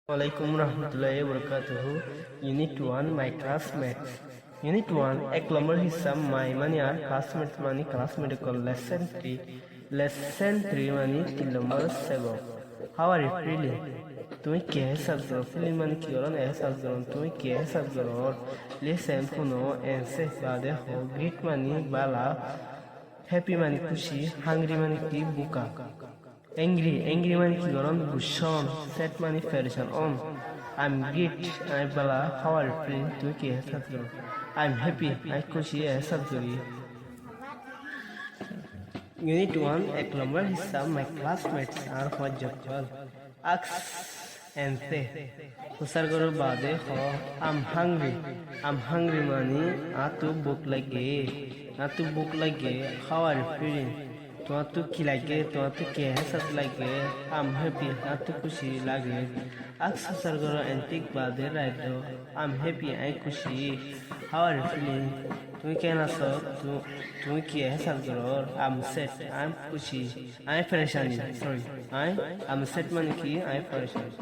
Assalamualaikum warahmatullahi wabarakatuh. Unit 1 My classmates. Unit 1 এক নম্বর হিসাব মাই মানে আর ক্লাসমেট মানে ক্লাসমেট কল লেসন 3 মানে 3 নম্বর সেবক হাউ আর ইউ ফিলিং তুমি কে হিসাব করো ফিলিং মানে কি করো এহসাস করো তুমি কে হিসাব করো লিসেন শুনো এনসে বাদে হো গ্রিট মানে বালা হ্যাপি মানে খুশি হাংরি মানে কি বুকা angry মানে কি গরম ভূষণ sad মানে ফেরেশান I'm great I bala how are you feeling তুই কি এহসাস করো I'm happy I খুশি এহসাস করি Unit 1 এক নম্বর হিসাব my classmates are what job call ask and say হুসার করো বাদে হ I'm hungry মানে আতু ভুক লাগে how are you feeling তোমার তো কি লাগে তোমার তো কে হেসাস লাগে আম হ্যাপি আর তো খুশি লাগে আকসার করো এন্টিক বাদে রাইট আম হ্যাপি আই খুশি হাউ আর ইউ ফিলিং তুমি কেন আছো তুমি কি হেসাস করো আম সেট আই খুশি আই পরেশানি সরি আই আম সেট মানে কি আই পরেশানি